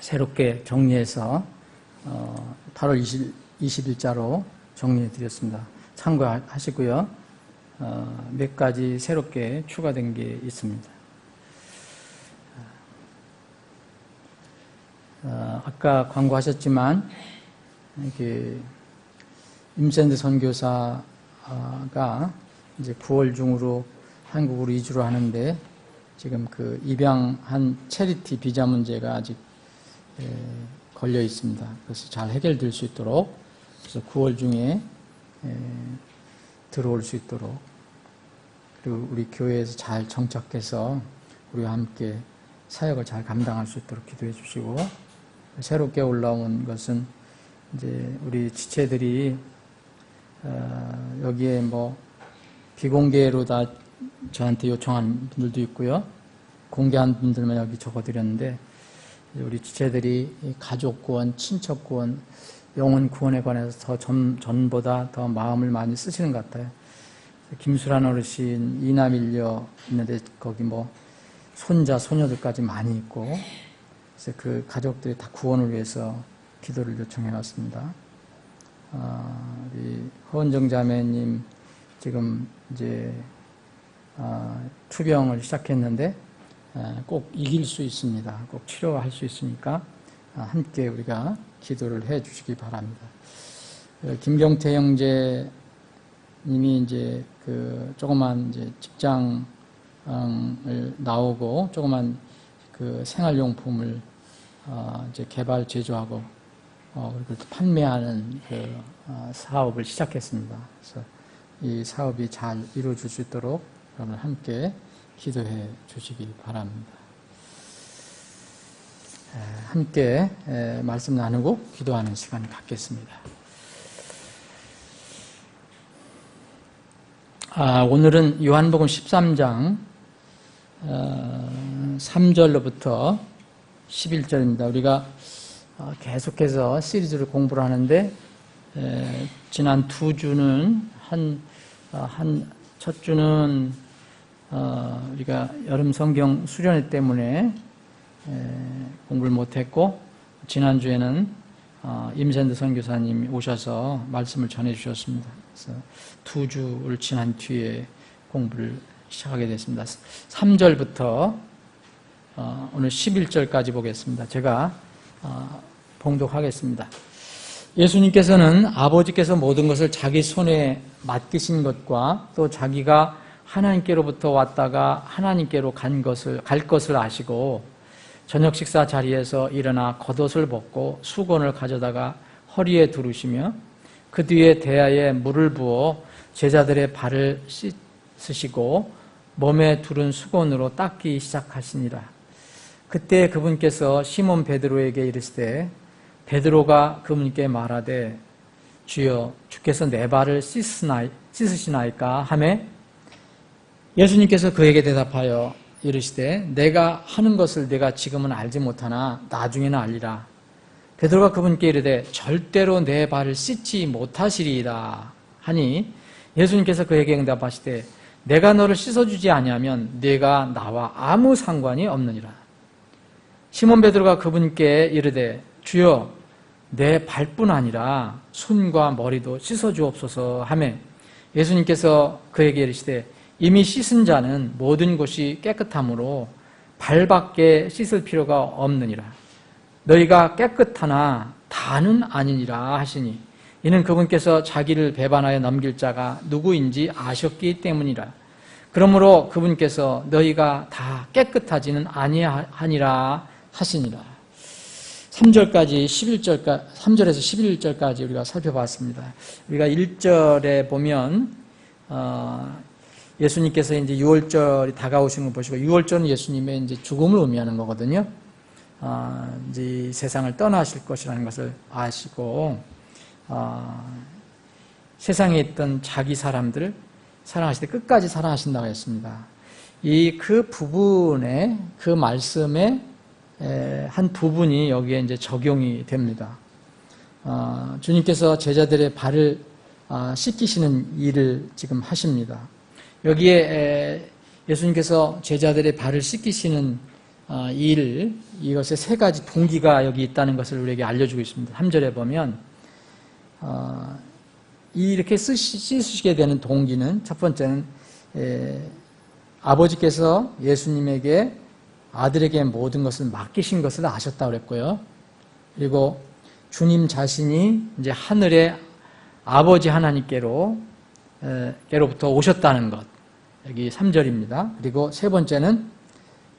새롭게 정리해서 8월 20일자로 정리해 드렸습니다. 참고하시고요. 몇 가지 새롭게 추가된 게 있습니다. 아까 광고하셨지만 이렇게 임샌드 선교사가 이제 9월 중으로 한국으로 이주를 하는데 지금 그 입양한 체리티 비자 문제가 아직 걸려 있습니다. 그래서 잘 해결될 수 있도록, 그래서 9월 중에 들어올 수 있도록, 그리고 우리 교회에서 잘 정착해서 우리와 함께 사역을 잘 감당할 수 있도록 기도해 주시고, 새롭게 올라온 것은 이제 우리 지체들이 여기에 뭐 비공개로 다 저한테 요청한 분들도 있고요, 공개한 분들만 여기 적어드렸는데, 우리 지체들이 가족 구원, 친척 구원, 영혼 구원에 관해서 전보다 더 마음을 많이 쓰시는 것 같아요. 김수란 어르신 이남일녀 있는데 거기 뭐 손자, 소녀들까지 많이 있고, 그래서 그 가족들이 다 구원을 위해서 기도를 요청해 왔습니다. 우리 허은정 자매님 지금 이제 투병을 시작했는데 꼭 이길 수 있습니다. 꼭 치료할 수 있으니까 함께 우리가 기도를 해 주시기 바랍니다. 김경태 형제 님이 이제 그 조그만 이제 직장을 나오고 조그만 그 생활용품을 이제 개발 제조하고 그리고 또 판매하는 그 사업을 시작했습니다. 그래서 이 사업이 잘 이루어질 수 있도록 여러분 함께 기도해 주시기 바랍니다. 함께 말씀 나누고 기도하는 시간을 갖겠습니다. 오늘은 요한복음 13장 3절로부터 11절입니다. 우리가 계속해서 시리즈를 공부를 하는데 지난 두 주는 첫 주는 우리가 여름 성경 수련회 때문에 공부를 못했고, 지난주에는 임샌드 선교사님이 오셔서 말씀을 전해주셨습니다. 그래서 두 주를 지난 뒤에 공부를 시작하게 됐습니다. 3절부터 오늘 11절까지 보겠습니다. 제가 봉독하겠습니다. 예수님께서는 아버지께서 모든 것을 자기 손에 맡기신 것과 또 자기가 하나님께로부터 왔다가 하나님께로 갈 것을 아시고 저녁 식사 자리에서 일어나 겉옷을 벗고 수건을 가져다가 허리에 두르시며 그 뒤에 대야에 물을 부어 제자들의 발을 씻으시고 몸에 두른 수건으로 닦기 시작하시니라. 그때 그분께서 시몬 베드로에게 이르시되 베드로가 그분께 말하되 주여 주께서 내 발을 씻으시나이까 하매 예수님께서 그에게 대답하여 이르시되 내가 하는 것을 내가 지금은 알지 못하나 나중에는 알리라. 베드로가 그분께 이르되 절대로 내 발을 씻지 못하시리이다 하니 예수님께서 그에게 응답하시되 내가 너를 씻어주지 아니하면 네가 나와 아무 상관이 없느니라. 시몬 베드로가 그분께 이르되 주여 내 발뿐 아니라 손과 머리도 씻어주옵소서 하매 예수님께서 그에게 이르시되 이미 씻은 자는 모든 곳이 깨끗함으로 발밖에 씻을 필요가 없느니라. 너희가 깨끗하나 다는 아니니라 하시니 이는 그분께서 자기를 배반하여 넘길 자가 누구인지 아셨기 때문이라. 그러므로 그분께서 너희가 다 깨끗하지는 아니하니라 하시니라. 3절까지 3절에서 11절까지 우리가 살펴봤습니다. 우리가 1절에 보면 예수님께서 이제 6월절이 다가오시는 걸 보시고, 6월절은 예수님의 이제 죽음을 의미하는 거거든요. 이제 세상을 떠나실 것이라는 것을 아시고, 세상에 있던 자기 사람들을 사랑하실 때 끝까지 사랑하신다고 했습니다. 그 부분에, 그 말씀의 한 부분이 여기에 이제 적용이 됩니다. 주님께서 제자들의 발을 씻기시는 일을 지금 하십니다. 여기에 예수님께서 제자들의 발을 씻기시는 이것의 세 가지 동기가 여기 있다는 것을 우리에게 알려주고 있습니다. 3절에 보면 이렇게 쓰시게 되는 동기는 첫 번째는 아버지께서 예수님에게 아들에게 모든 것을 맡기신 것을 아셨다고 그랬고요. 그리고 주님 자신이 이제 하늘의 아버지 하나님께로부터 오셨다는 것. 여기 3절입니다. 그리고 세 번째는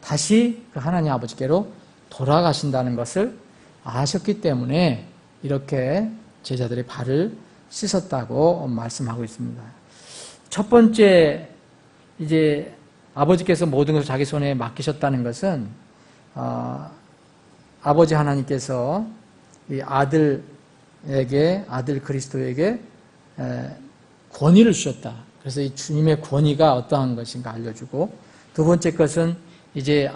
다시 그 하나님 아버지께로 돌아가신다는 것을 아셨기 때문에 이렇게 제자들의 발을 씻었다고 말씀하고 있습니다. 첫 번째, 이제 아버지께서 모든 것을 자기 손에 맡기셨다는 것은 아버지 하나님께서 이 아들 그리스도에게 권위를 주셨다. 그래서 이 주님의 권위가 어떠한 것인가 알려주고, 두 번째 것은 이제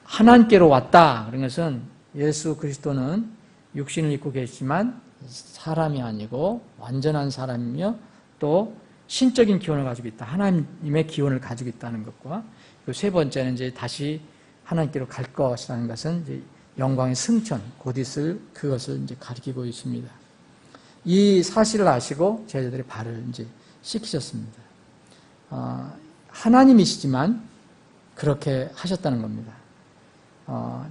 하나님께로 왔다. 그런 것은 예수 그리스도는 육신을 입고 계시지만 사람이 아니고 완전한 사람이며 또 신적인 기원을 가지고 있다. 하나님의 기원을 가지고 있다는 것과, 세 번째는 이제 다시 하나님께로 갈 것이라는 것은 이제 영광의 승천, 곧 있을 그것을 이제 가리키고 있습니다. 이 사실을 아시고 제자들의 발을 이제 씻기셨습니다. 하나님이시지만 그렇게 하셨다는 겁니다.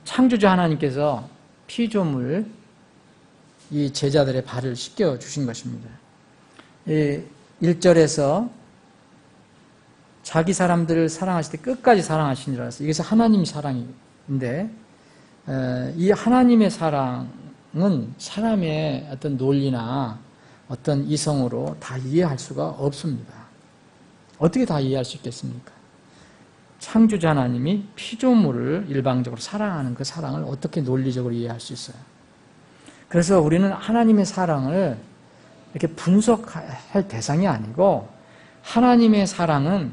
창조주 하나님께서 피조물 이 제자들의 발을 씻겨 주신 것입니다. 1절에서 자기 사람들을 사랑하실 때 끝까지 사랑하신 줄 알았어요. 이것은 하나님 사랑인데, 이 하나님의 사랑은 사람의 어떤 논리나 어떤 이성으로 다 이해할 수가 없습니다. 어떻게 다 이해할 수 있겠습니까? 창조주 하나님이 피조물을 일방적으로 사랑하는 그 사랑을 어떻게 논리적으로 이해할 수 있어요? 그래서 우리는 하나님의 사랑을 이렇게 분석할 대상이 아니고, 하나님의 사랑은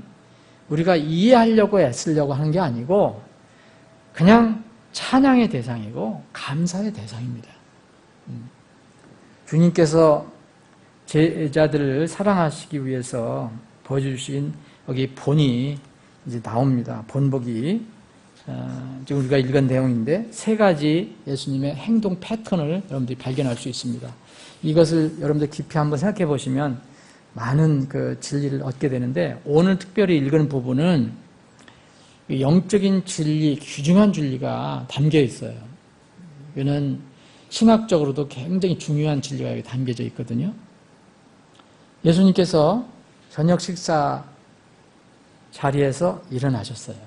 우리가 이해하려고 애쓰려고 하는 게 아니고 그냥 찬양의 대상이고 감사의 대상입니다. 주님께서 제자들을 사랑하시기 위해서 보여주신 여기 본이 이제 나옵니다. 본복이 지금 우리가 읽은 내용인데 세 가지 예수님의 행동 패턴을 여러분들이 발견할 수 있습니다. 이것을 여러분들 깊이 한번 생각해 보시면 많은 그 진리를 얻게 되는데, 오늘 특별히 읽은 부분은 영적인 진리, 귀중한 진리가 담겨 있어요. 이거는 신학적으로도 굉장히 중요한 진리가 여기 담겨져 있거든요. 예수님께서 저녁 식사 자리에서 일어나셨어요.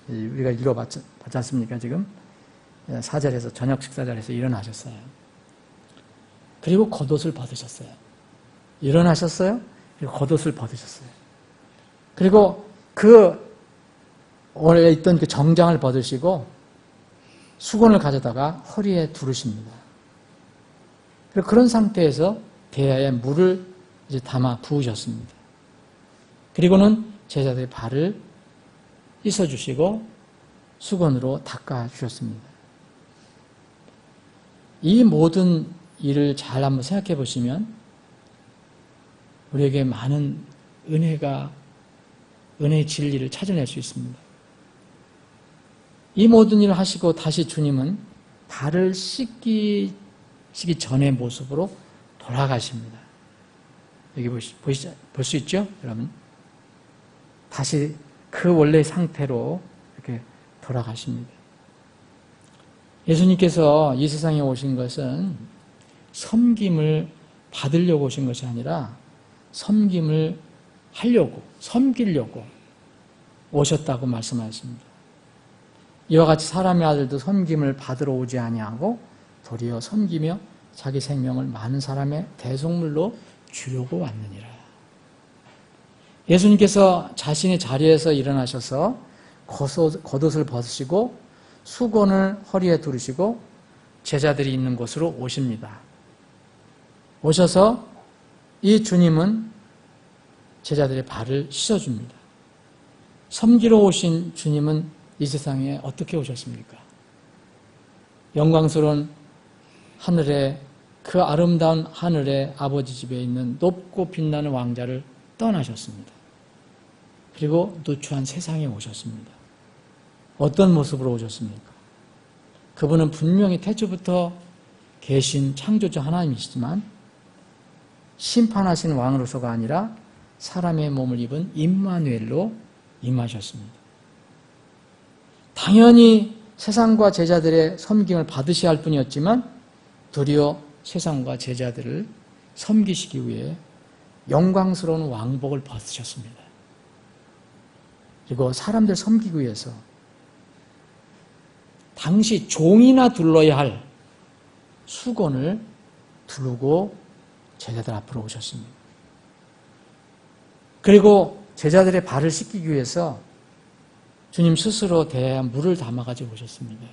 우리가 읽어봤지 않습니까? 지금 4절에서 저녁 식사 자리에서 일어나셨어요. 그리고 겉옷을 벗으셨어요. 일어나셨어요. 그리고 겉옷을 벗으셨어요. 그리고 그 원래 있던 그 정장을 벗으시고 수건을 가져다가 허리에 두르십니다. 그리고 그런 상태에서 대야에 물을 이제 담아 부으셨습니다. 그리고는 제자들의 발을 씻어주시고 수건으로 닦아주셨습니다. 이 모든 일을 잘 한번 생각해 보시면 우리에게 많은 은혜의 진리를 찾아낼 수 있습니다. 이 모든 일을 하시고 다시 주님은 발을 씻기시기 전의 모습으로 돌아가십니다. 여기 볼 수 있죠? 여러분? 다시 그 원래의 상태로 이렇게 돌아가십니다. 예수님께서 이 세상에 오신 것은 섬김을 받으려고 오신 것이 아니라 섬김을 하려고, 섬기려고 오셨다고 말씀하셨습니다. 이와 같이 사람의 아들도 섬김을 받으러 오지 아니하고 도리어 섬기며 자기 생명을 많은 사람의 대속물로 주려고 왔느니라. 예수님께서 자신의 자리에서 일어나셔서 겉옷을 벗으시고 수건을 허리에 두르시고 제자들이 있는 곳으로 오십니다. 오셔서 이 주님은 제자들의 발을 씻어줍니다. 섬기러 오신 주님은 이 세상에 어떻게 오셨습니까? 영광스러운 하늘에, 그 아름다운 하늘의 아버지 집에 있는 높고 빛나는 왕자를 떠나셨습니다. 그리고 누추한 세상에 오셨습니다. 어떤 모습으로 오셨습니까? 그분은 분명히 태초부터 계신 창조주 하나님이시지만 심판하신 왕으로서가 아니라 사람의 몸을 입은 임마누엘로 임하셨습니다. 당연히 세상과 제자들의 섬김을 받으셔야 할 뿐이었지만 도리어 세상과 제자들을 섬기시기 위해 영광스러운 왕복을 벗으셨습니다. 그리고 사람들 섬기기 위해서 당시 종이나 둘러야 할 수건을 두르고 제자들 앞으로 오셨습니다. 그리고 제자들의 발을 씻기기 위해서 주님 스스로 대한 물을 담아가지고 오셨습니다.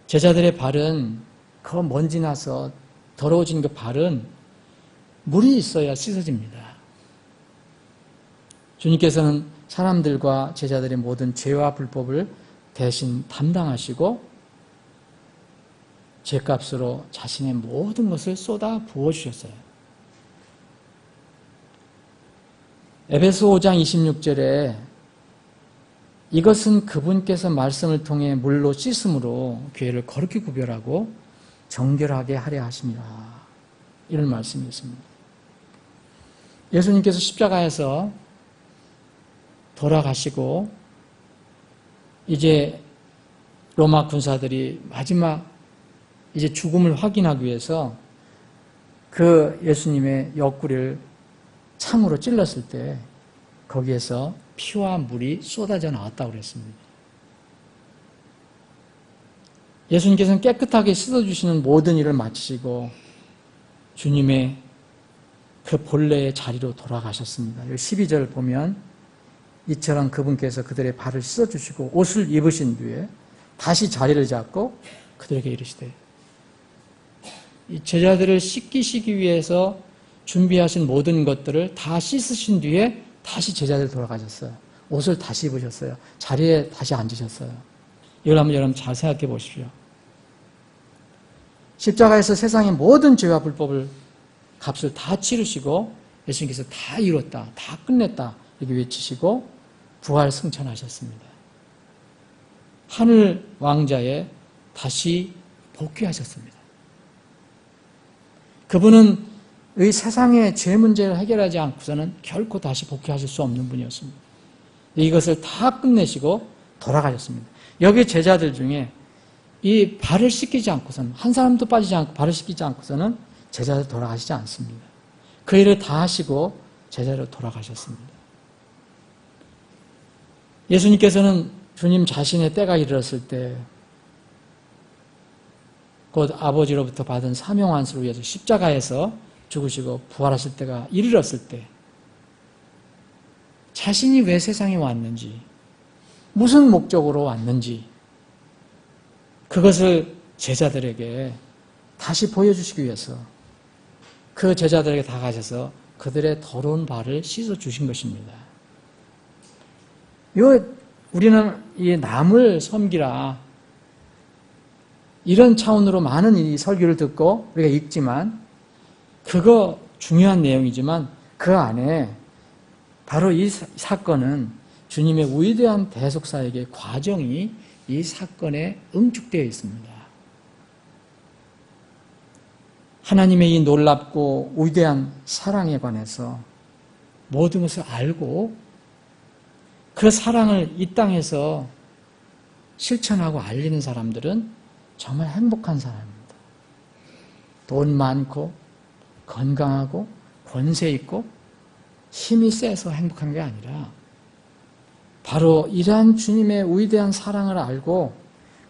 제자들의 발은 그 먼지 나서 더러워진 그 발은 물이 있어야 씻어집니다. 주님께서는 사람들과 제자들의 모든 죄와 불법을 대신 담당하시고 죄값으로 자신의 모든 것을 쏟아 부어주셨어요. 에베소 5장 26절에 이것은 그분께서 말씀을 통해 물로 씻음으로 교회를 거룩히 구별하고 정결하게 하려 하심이라. 이런 말씀이 있습니다. 예수님께서 십자가에서 돌아가시고 이제 로마 군사들이 마지막 이제 죽음을 확인하기 위해서 그 예수님의 옆구리를 창으로 찔렀을 때 거기에서 피와 물이 쏟아져 나왔다고 그랬습니다. 예수님께서는 깨끗하게 씻어주시는 모든 일을 마치시고 주님의 그 본래의 자리로 돌아가셨습니다. 여기 12절 보면 이처럼 그분께서 그들의 발을 씻어주시고 옷을 입으신 뒤에 다시 자리를 잡고 그들에게 이르시되, 이 제자들을 씻기시기 위해서 준비하신 모든 것들을 다 씻으신 뒤에 다시 제자들 돌아가셨어요. 옷을 다시 입으셨어요. 자리에 다시 앉으셨어요. 이걸 한번 여러분 잘 생각해 보십시오. 십자가에서 세상의 모든 죄와 불법을 값을 다 치르시고 예수님께서 다 이뤘다, 다 끝냈다 이렇게 외치시고 부활 승천하셨습니다. 하늘 왕자에 다시 복귀하셨습니다. 그분은 이 세상의 죄 문제를 해결하지 않고서는 결코 다시 복귀하실 수 없는 분이었습니다. 이것을 다 끝내시고 돌아가셨습니다. 여기 제자들 중에 이 발을 씻기지 않고서는, 한 사람도 빠지지 않고 발을 씻기지 않고서는 제자들 돌아가시지 않습니다. 그 일을 다 하시고 제자로 돌아가셨습니다. 예수님께서는 주님 자신의 때가 이르렀을 때 곧 아버지로부터 받은 사명 안수를 위해서 십자가에서 죽으시고 부활하실 때가 이르렀을 때 자신이 왜 세상에 왔는지, 무슨 목적으로 왔는지 그것을 제자들에게 다시 보여주시기 위해서 그 제자들에게 다가가셔서 그들의 더러운 발을 씻어주신 것입니다. 우리는 이 남을 섬기라 이런 차원으로 많은 이 설교를 듣고 우리가 읽지만 그거 중요한 내용이지만 그 안에 바로 이 사건은 주님의 위대한 대속사역의 과정이 이 사건에 응축되어 있습니다. 하나님의 이 놀랍고 위대한 사랑에 관해서 모든 것을 알고 그 사랑을 이 땅에서 실천하고 알리는 사람들은 정말 행복한 사람입니다. 돈 많고 건강하고 권세 있고 힘이 세서 행복한 게 아니라 바로 이러한 주님의 위대한 사랑을 알고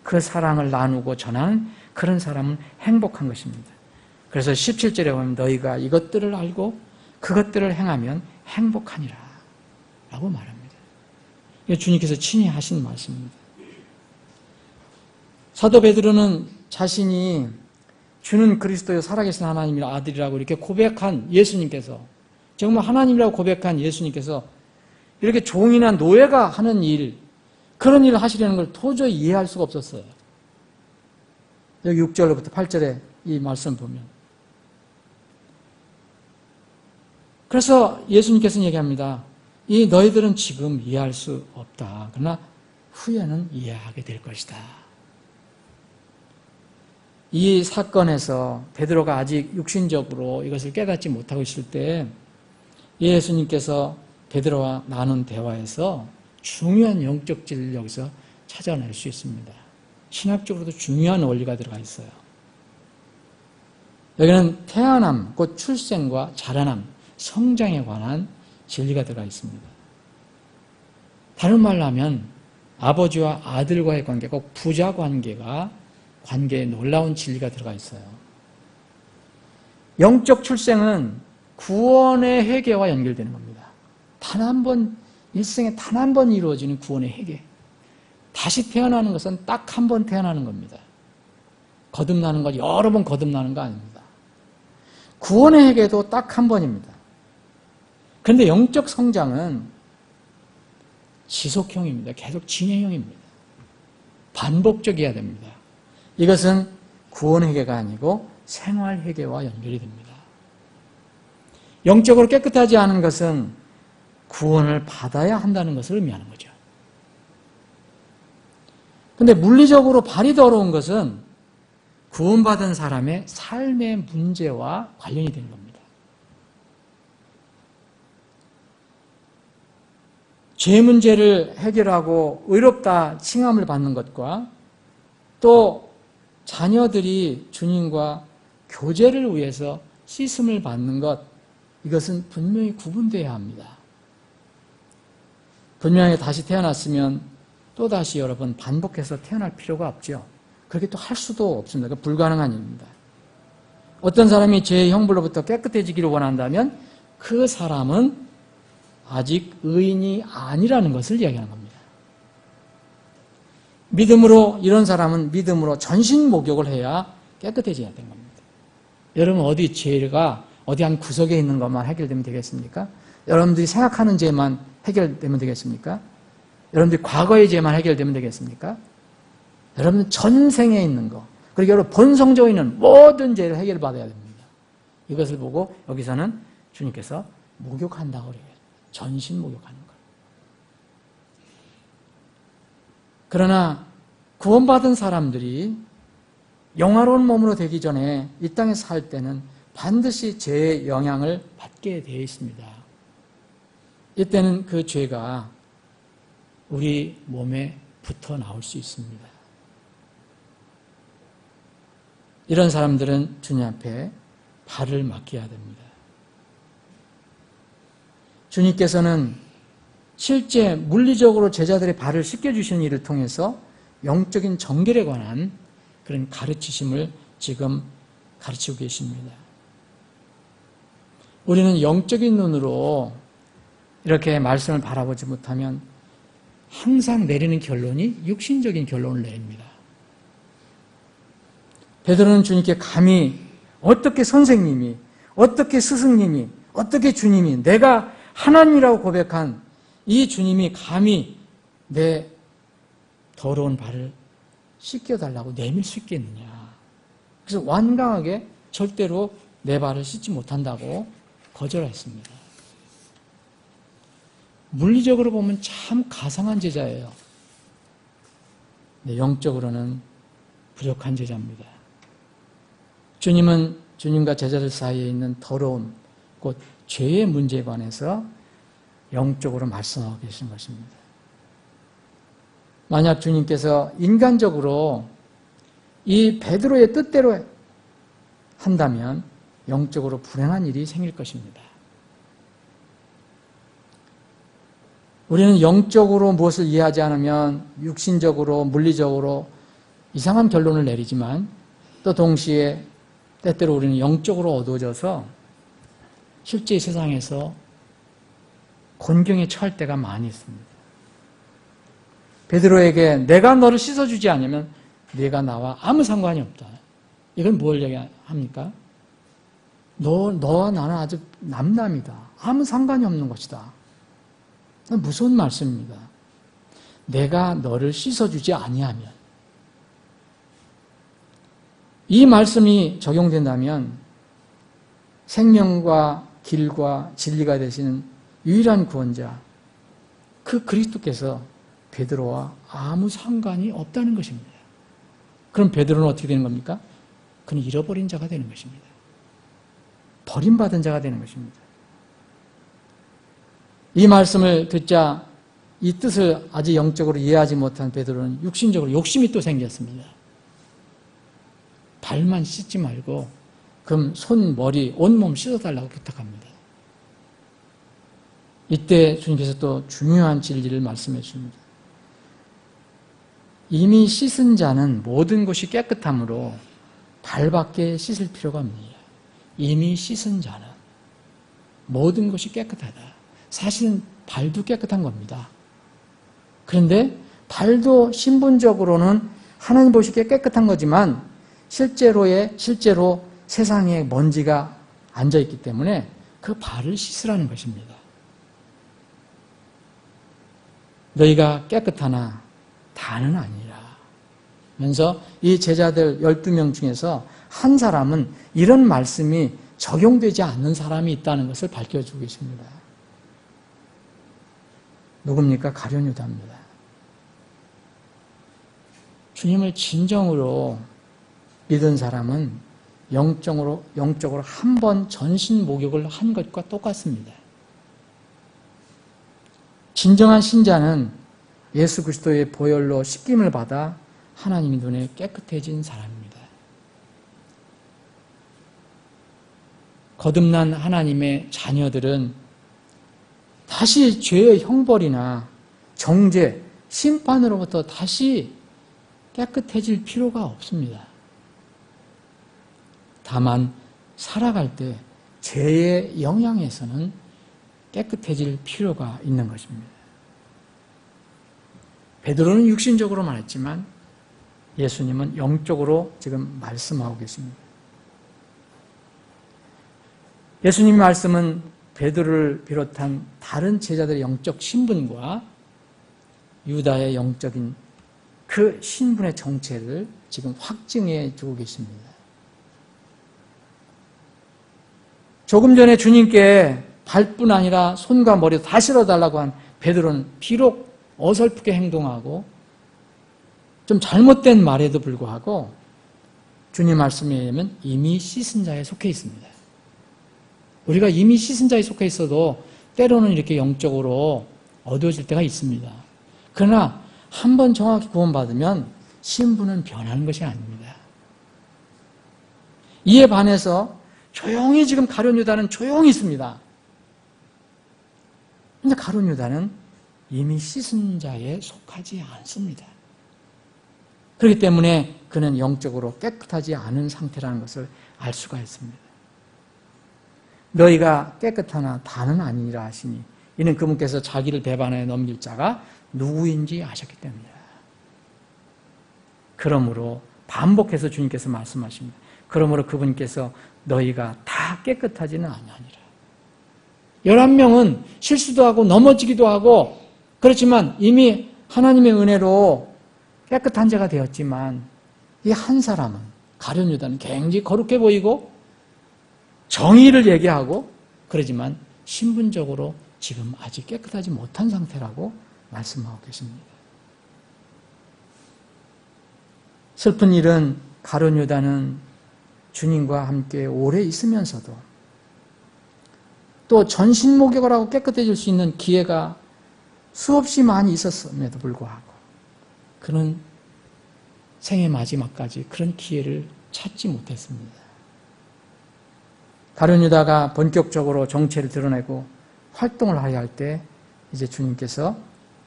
그 사랑을 나누고 전하는 그런 사람은 행복한 것입니다. 그래서 17절에 보면 너희가 이것들을 알고 그것들을 행하면 행복하니라 라고 말합니다. 이게 주님께서 친히 하신 말씀입니다. 사도 베드로는 자신이 주는 그리스도의 살아계신 하나님의 아들이라고 이렇게 고백한 예수님께서, 정말 하나님이라고 고백한 예수님께서 이렇게 종이나 노예가 하는 일, 그런 일을 하시려는 걸 도저히 이해할 수가 없었어요. 여기 6절로부터 8절에 이 말씀 보면. 그래서 예수님께서는 얘기합니다. 이 너희들은 지금 이해할 수 없다. 그러나 후에는 이해하게 될 것이다. 이 사건에서 베드로가 아직 육신적으로 이것을 깨닫지 못하고 있을 때 예수님께서 베드로와 나눈 대화에서 중요한 영적 진리를 여기서 찾아낼 수 있습니다. 신학적으로도 중요한 원리가 들어가 있어요. 여기는 태어남, 곧 출생과 자라남, 성장에 관한 진리가 들어가 있습니다. 다른 말로 하면 아버지와 아들과의 관계, 꼭 부자 관계에 놀라운 진리가 들어가 있어요. 영적 출생은 구원의 회개와 연결되는 겁니다. 일생에 단 한 번 이루어지는 구원의 회개. 다시 태어나는 것은 딱 한 번 태어나는 겁니다. 거듭나는 것, 여러 번 거듭나는 거 아닙니다. 구원의 회개도 딱 한 번입니다. 그런데 영적 성장은 지속형입니다. 계속 진행형입니다. 반복적이어야 됩니다. 이것은 구원의 회개가 아니고 생활 회개와 연결이 됩니다. 영적으로 깨끗하지 않은 것은 구원을 받아야 한다는 것을 의미하는 거죠. 그런데 물리적으로 발이 더러운 것은 구원받은 사람의 삶의 문제와 관련이 되는 겁니다. 죄 문제를 해결하고 의롭다 칭함을 받는 것과 또 자녀들이 주님과 교제를 위해서 씻음을 받는 것, 이것은 분명히 구분되어야 합니다. 분명히 다시 태어났으면 또다시 여러분 반복해서 태어날 필요가 없죠. 그렇게 또 할 수도 없습니다. 그러니까 불가능한 일입니다. 어떤 사람이 죄의 형벌로부터 깨끗해지기를 원한다면 그 사람은 아직 의인이 아니라는 것을 이야기하는 겁니다. 이런 사람은 믿음으로 전신 목욕을 해야 깨끗해져야 되는 겁니다. 여러분 죄가 어디 한 구석에 있는 것만 해결되면 되겠습니까? 여러분들이 생각하는 죄만 해결되면 되겠습니까? 여러분들이 과거의 죄만 해결되면 되겠습니까? 여러분 전생에 있는 거, 그리고 여러분 본성적으로 있는 모든 죄를 해결받아야 됩니다. 이것을 보고 여기서는 주님께서 목욕한다고 그래요. 전신 목욕하는 것. 그러나 구원받은 사람들이 영화로운 몸으로 되기 전에 이 땅에서 살 때는 반드시 죄의 영향을 받게 되어 있습니다. 이때는 그 죄가 우리 몸에 붙어 나올 수 있습니다. 이런 사람들은 주님 앞에 발을 맡겨야 됩니다. 주님께서는 실제 물리적으로 제자들의 발을 씻겨주시는 일을 통해서 영적인 정결에 관한 그런 가르치심을 지금 가르치고 계십니다. 우리는 영적인 눈으로 이렇게 말씀을 바라보지 못하면 항상 내리는 결론이 육신적인 결론을 내립니다. 베드로는 주님께 감히 어떻게 선생님이, 어떻게 스승님이, 어떻게 주님이, 내가 하나님이라고 고백한 이 주님이 감히 내 더러운 발을 씻겨달라고 내밀 수 있겠느냐. 그래서 완강하게 절대로 내 발을 씻지 못한다고 거절했습니다. 물리적으로 보면 참 가상한 제자예요. 네, 영적으로는 부족한 제자입니다. 주님은 주님과 제자들 사이에 있는 더러움, 곧 죄의 문제에 관해서 영적으로 말씀하고 계신 것입니다. 만약 주님께서 인간적으로 이 베드로의 뜻대로 한다면 영적으로 불행한 일이 생길 것입니다. 우리는 영적으로 무엇을 이해하지 않으면 육신적으로, 물리적으로 이상한 결론을 내리지만 또 동시에 때때로 우리는 영적으로 어두워져서 실제 이 세상에서 곤경에 처할 때가 많이 있습니다. 베드로에게 내가 너를 씻어주지 않으면 네가 나와 아무 상관이 없다. 이건 뭘 얘기합니까? 너와 나는 아주 남남이다. 아무 상관이 없는 것이다. 무서운 말씀입니다. 내가 너를 씻어주지 아니하면. 이 말씀이 적용된다면 생명과 길과 진리가 되시는 유일한 구원자, 그 그리스도께서 베드로와 아무 상관이 없다는 것입니다. 그럼 베드로는 어떻게 되는 겁니까? 그는 잃어버린 자가 되는 것입니다. 버림받은 자가 되는 것입니다. 이 말씀을 듣자 이 뜻을 아직 영적으로 이해하지 못한 베드로는 육신적으로 욕심이 또 생겼습니다. 발만 씻지 말고 그럼 손, 머리, 온몸 씻어달라고 부탁합니다. 이때 주님께서 또 중요한 진리를 말씀해 주십니다. 이미 씻은 자는 모든 것이 깨끗함으로 발밖에 씻을 필요가 없느니라. 이미 씻은 자는 모든 것이 깨끗하다. 사실은 발도 깨끗한 겁니다. 그런데 발도 신분적으로는 하나님 보시기에 깨끗한 거지만 실제로 세상에 먼지가 앉아있기 때문에 그 발을 씻으라는 것입니다. 너희가 깨끗하나 다는 아니라 면서 이 제자들 12명 중에서 한 사람은 이런 말씀이 적용되지 않는 사람이 있다는 것을 밝혀주고 계십니다. 누굽니까? 가룟 유다입니다. 주님을 진정으로 믿은 사람은 영적으로 한 번 전신 목욕을 한 것과 똑같습니다. 진정한 신자는 예수 그리스도의 보혈로 씻김을 받아 하나님의 눈에 깨끗해진 사람입니다. 거듭난 하나님의 자녀들은 다시 죄의 형벌이나 정죄, 심판으로부터 다시 깨끗해질 필요가 없습니다. 다만 살아갈 때 죄의 영향에서는 깨끗해질 필요가 있는 것입니다. 베드로는 육신적으로 말했지만 예수님은 영적으로 지금 말씀하고 계십니다. 예수님의 말씀은 베드로를 비롯한 다른 제자들의 영적 신분과 유다의 영적인 그 신분의 정체를 지금 확증해 주고 계십니다. 조금 전에 주님께 발뿐 아니라 손과 머리도 다 실어달라고 한 베드로는 비록 어설프게 행동하고 좀 잘못된 말에도 불구하고 주님 말씀에 의하면 이미 씻은 자에 속해 있습니다. 우리가 이미 씻은 자에 속해 있어도 때로는 이렇게 영적으로 어두워질 때가 있습니다. 그러나 한번 정확히 구원받으면 신분은 변하는 것이 아닙니다. 이에 반해서 조용히 지금 가룟 유다는 조용히 있습니다. 그런데 가룟 유다는 이미 씻은 자에 속하지 않습니다. 그렇기 때문에 그는 영적으로 깨끗하지 않은 상태라는 것을 알 수가 있습니다. 너희가 깨끗하나 다는 아니라 하시니 이는 그분께서 자기를 배반하여 넘길 자가 누구인지 아셨기 때문이다. 그러므로 반복해서 주님께서 말씀하십니다. 그러므로 그분께서 너희가 다 깨끗하지는 아니하니라. 11명은 실수도 하고 넘어지기도 하고 그렇지만 이미 하나님의 은혜로 깨끗한 자가 되었지만 이 한 사람은 가룟 유다는 굉장히 거룩해 보이고 정의를 얘기하고 그러지만 신분적으로 지금 아직 깨끗하지 못한 상태라고 말씀하고 계십니다. 슬픈 일은 가룟 유다는 주님과 함께 오래 있으면서도 또 전신 목욕을 하고 깨끗해질 수 있는 기회가 수없이 많이 있었음에도 불구하고 그는 생애 마지막까지 그런 기회를 찾지 못했습니다. 가룟 유다가 본격적으로 정체를 드러내고 활동을 하려 할 때 이제 주님께서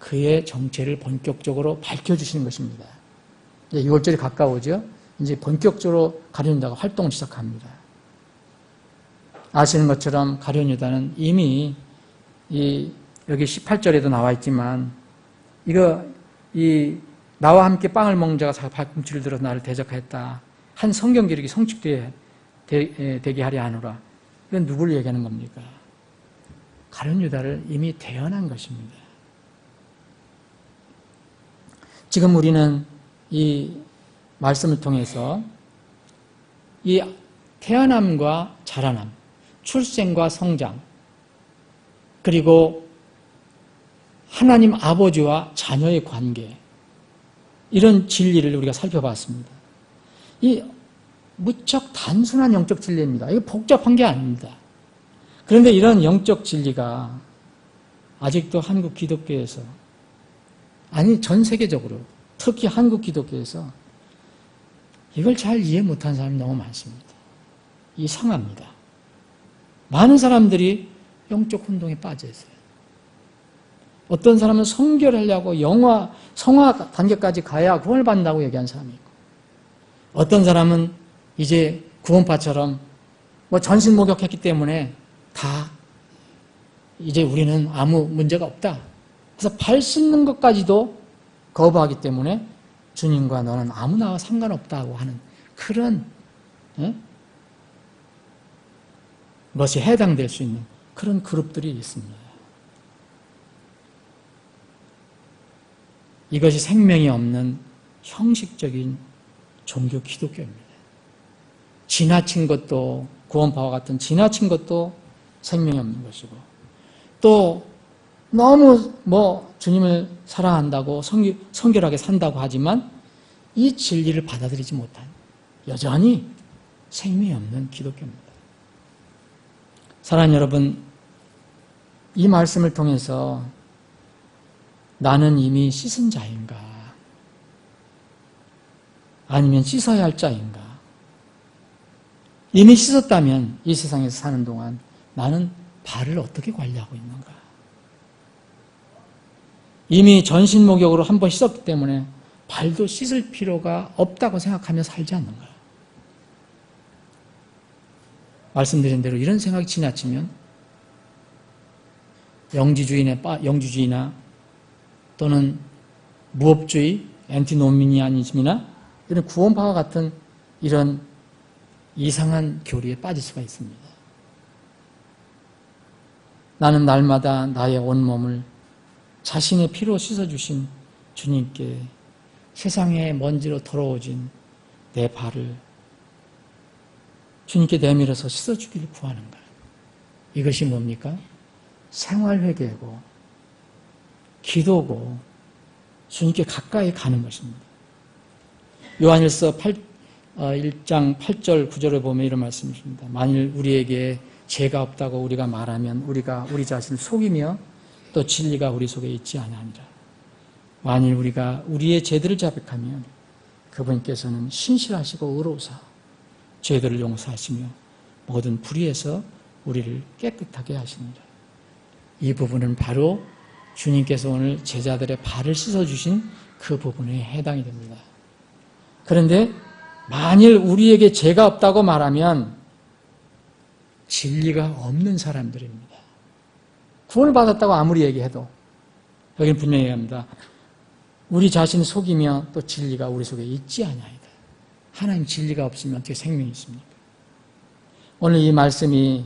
그의 정체를 본격적으로 밝혀주시는 것입니다. 이제 6월절이 가까우죠. 이제 본격적으로 가룟 유다가 활동을 시작합니다. 아시는 것처럼 가룟 유다는 이미 여기 18절에도 나와 있지만 나와 함께 빵을 먹는 자가 자기 발꿈치를 들어 나를 대적하였다. 한 성경 기록이 성취되게 하려 하노라. 이건 누구를 얘기하는 겁니까? 가룟 유다를 이미 대언한 것입니다. 지금 우리는 이 말씀을 통해서 이 태어남과 자라남, 출생과 성장, 그리고 하나님 아버지와 자녀의 관계, 이런 진리를 우리가 살펴봤습니다. 이 무척 단순한 영적 진리입니다. 이거 복잡한 게 아닙니다. 그런데 이런 영적 진리가 아직도 한국 기독교에서, 아니 전 세계적으로, 특히 한국 기독교에서 이걸 잘 이해 못한 사람이 너무 많습니다. 이상합니다. 많은 사람들이 영적 혼동에 빠져 있어요. 어떤 사람은 성결하려고 성화 단계까지 가야 구원을 받는다고 얘기한 사람이 있고, 어떤 사람은 이제 구원파처럼 전신 목욕했기 때문에 다 이제 우리는 아무 문제가 없다. 그래서 발 씻는 것까지도 거부하기 때문에 주님과 너는 아무나 상관없다고 하는 그런 것이 해당될 수 있는 그런 그룹들이 있습니다. 이것이 생명이 없는 형식적인 종교 기독교입니다. 지나친 것도, 구원파와 같은 지나친 것도 생명이 없는 것이고, 또 너무 주님을 사랑한다고 성결하게 산다고 하지만 이 진리를 받아들이지 못한, 여전히 생명이 없는 기독교입니다. 사랑하는 여러분, 이 말씀을 통해서 나는 이미 씻은 자인가? 아니면 씻어야 할 자인가? 이미 씻었다면 이 세상에서 사는 동안 나는 발을 어떻게 관리하고 있는가? 이미 전신 목욕으로 한 번 씻었기 때문에 발도 씻을 필요가 없다고 생각하며 살지 않는가? 말씀드린 대로 이런 생각이 지나치면 영주주의나 또는 무업주의, 앤티노미니아니즘이나 이런 구원파와 같은 이런 이상한 교리에 빠질 수가 있습니다. 나는 날마다 나의 온몸을 자신의 피로 씻어주신 주님께 세상의 먼지로 더러워진 내 발을 주님께 내밀어서 씻어주기를 구하는가? 이것이 뭡니까? 생활회개고 기도고 주님께 가까이 가는 것입니다. 요한일서 1장 8절 9절에 보면 이런 말씀이 있습니다. 만일 우리에게 죄가 없다고 우리가 말하면 우리가 우리 자신을 속이며 또 진리가 우리 속에 있지 아니하니라. 만일 우리가 우리의 죄들을 자백하면 그분께서는 신실하시고 의로우사 죄들을 용서하시며 모든 불의에서 우리를 깨끗하게 하시니라. 이 부분은 바로 주님께서 오늘 제자들의 발을 씻어주신 그 부분에 해당이 됩니다. 그런데 만일 우리에게 죄가 없다고 말하면 진리가 없는 사람들입니다. 구원을 받았다고 아무리 얘기해도 여기는 분명히 얘기합니다. 우리 자신을 속이며 또 진리가 우리 속에 있지 않아이다. 하나님 진리가 없으면 어떻게 생명이 있습니까? 오늘 이 말씀이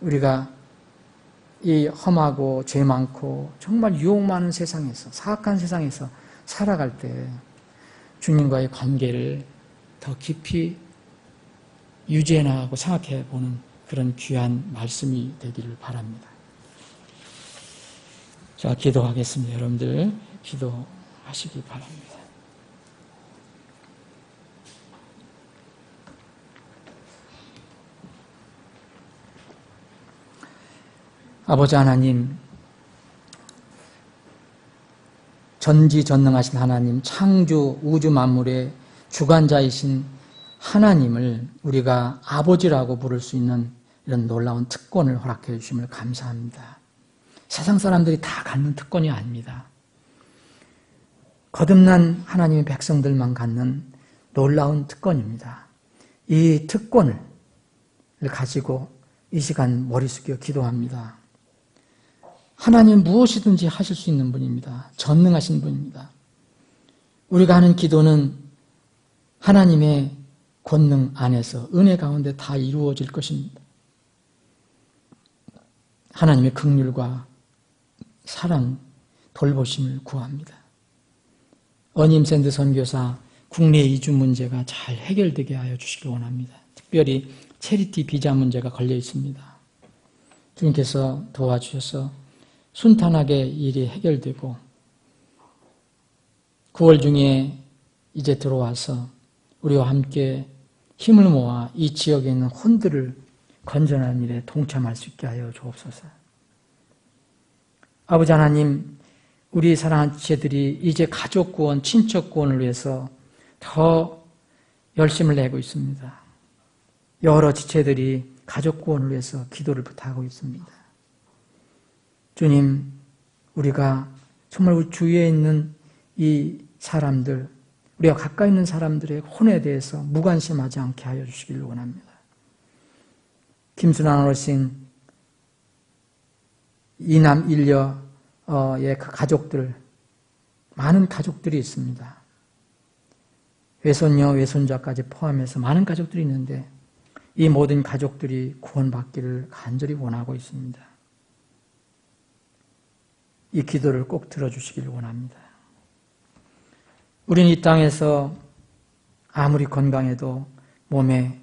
우리가 이 험하고 죄 많고 정말 유혹 많은 세상에서, 사악한 세상에서 살아갈 때 주님과의 관계를 더 깊이 유지해 나가고 생각해 보는 그런 귀한 말씀이 되기를 바랍니다. 자, 기도하겠습니다. 여러분들 기도하시기 바랍니다. 아버지 하나님, 전지전능하신 하나님, 창조 우주 만물의 주관자이신 하나님을 우리가 아버지라고 부를 수 있는 이런 놀라운 특권을 허락해 주심을 감사합니다. 세상 사람들이 다 갖는 특권이 아닙니다. 거듭난 하나님의 백성들만 갖는 놀라운 특권입니다. 이 특권을 가지고 이 시간 머리 숙여 기도합니다. 하나님은 무엇이든지 하실 수 있는 분입니다. 전능하신 분입니다. 우리가 하는 기도는 하나님의 권능 안에서 은혜 가운데 다 이루어질 것입니다. 하나님의 긍휼과 사랑, 돌보심을 구합니다. 어님샌드 선교사 국내 이주 문제가 잘 해결되게 하여 주시기 원합니다. 특별히 체리티 비자 문제가 걸려 있습니다. 주님께서 도와주셔서 순탄하게 일이 해결되고 9월 중에 이제 들어와서 우리와 함께 힘을 모아 이 지역에 있는 혼들을 건전한 일에 동참할 수 있게 하여 주옵소서. 아버지 하나님, 우리 사랑하는 지체들이 이제 가족 구원, 친척 구원을 위해서 더 열심을 내고 있습니다. 여러 지체들이 가족 구원을 위해서 기도를 부탁하고 있습니다. 주님, 우리가 정말 우리 주위에 있는 이 사람들, 우리가 가까이 있는 사람들의 혼에 대해서 무관심하지 않게 하여 주시길 원합니다. 김순환 어르신, 이남 일녀의 그 가족들, 많은 가족들이 있습니다. 외손녀, 외손자까지 포함해서 많은 가족들이 있는데 이 모든 가족들이 구원받기를 간절히 원하고 있습니다. 이 기도를 꼭 들어주시길 원합니다. 우리는 이 땅에서 아무리 건강해도 몸에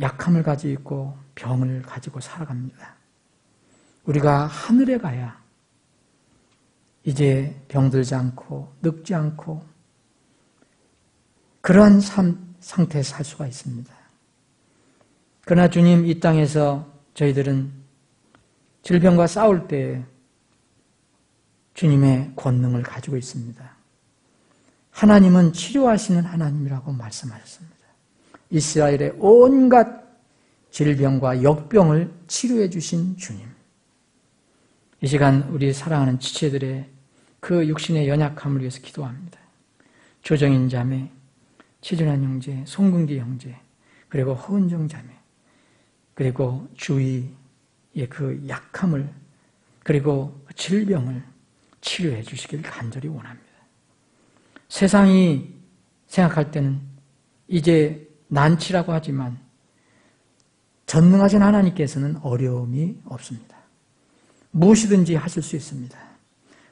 약함을 가지고 있고 병을 가지고 살아갑니다. 우리가 하늘에 가야 이제 병들지 않고 늙지 않고 그러한 상태에 살 수가 있습니다. 그러나 주님, 이 땅에서 저희들은 질병과 싸울 때 주님의 권능을 가지고 있습니다. 하나님은 치료하시는 하나님이라고 말씀하셨습니다. 이스라엘의 온갖 질병과 역병을 치료해 주신 주님. 이 시간 우리 사랑하는 지체들의 그 육신의 연약함을 위해서 기도합니다. 조정인 자매, 최준환 형제, 송근기 형제, 그리고 허은정 자매, 그리고 주위의 그 약함을, 그리고 질병을 치료해 주시길 간절히 원합니다. 세상이 생각할 때는 이제 난치라고 하지만 전능하신 하나님께서는 어려움이 없습니다. 무엇이든지 하실 수 있습니다.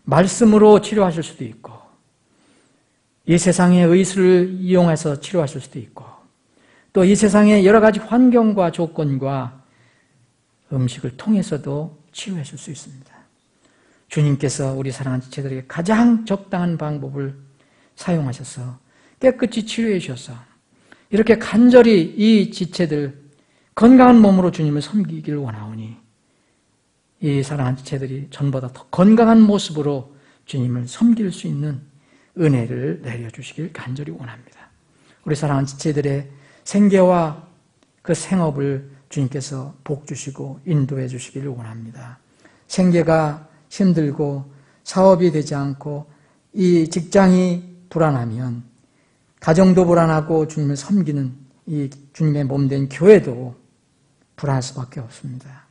말씀으로 치료하실 수도 있고, 이 세상의 의술을 이용해서 치료하실 수도 있고, 또 이 세상의 여러 가지 환경과 조건과 음식을 통해서도 치료하실 수 있습니다. 주님께서 우리 사랑하는 지체들에게 가장 적당한 방법을 사용하셔서 깨끗이 치료해 주셔서 이렇게 간절히 이 지체들 건강한 몸으로 주님을 섬기기를 원하오니 이 사랑하는 지체들이 전보다 더 건강한 모습으로 주님을 섬길 수 있는 은혜를 내려주시길 간절히 원합니다. 우리 사랑하는 지체들의 생계와 그 생업을 주님께서 복 주시고 인도해 주시기를 원합니다. 생계가 힘들고 사업이 되지 않고 이 직장이 불안하면 가정도 불안하고 주님을 섬기는 이 주님의 몸된 교회도 불안할 수밖에 없습니다.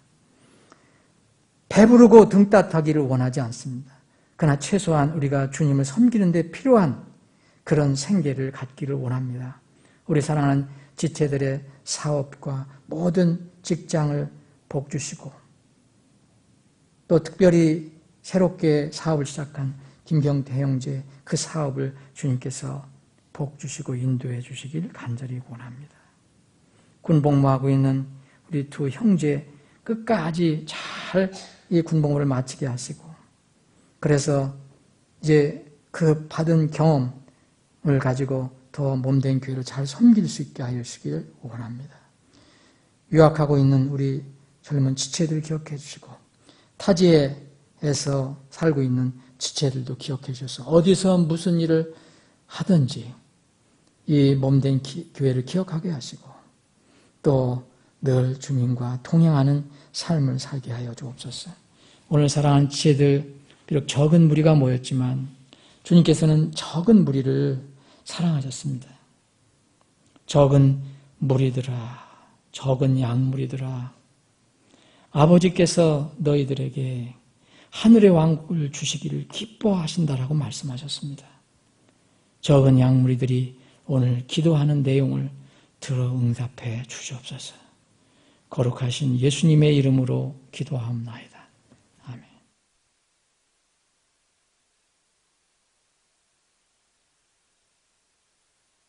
배부르고 등 따뜻하기를 원하지 않습니다. 그러나 최소한 우리가 주님을 섬기는 데 필요한 그런 생계를 갖기를 원합니다. 우리 사랑하는 지체들의 사업과 모든 직장을 복 주시고 또 특별히 새롭게 사업을 시작한 김경태 형제 그 사업을 주님께서 복 주시고 인도해 주시길 간절히 원합니다. 군복무하고 있는 우리 두 형제 끝까지 잘 이 군복무를 마치게 하시고 그래서 이제 그 받은 경험을 가지고 더 몸된 교회를 잘 섬길 수 있게 하여 주시길 원합니다. 유학하고 있는 우리 젊은 지체들 기억해 주시고 타지에서 살고 있는 지체들도 기억해 주셔서 어디서 무슨 일을 하든지 이 몸된 교회를 기억하게 하시고 또 늘 주님과 동행하는 삶을 살게 하여 주옵소서. 오늘 사랑하는 지체들 비록 적은 무리가 모였지만 주님께서는 적은 무리를 사랑하셨습니다. 적은 무리들아, 적은 양무리들아, 아버지께서 너희들에게 하늘의 왕국을 주시기를 기뻐하신다라고 말씀하셨습니다. 적은 양무리들이 오늘 기도하는 내용을 들어 응답해 주시옵소서. 거룩하신 예수님의 이름으로 기도하옵나이다.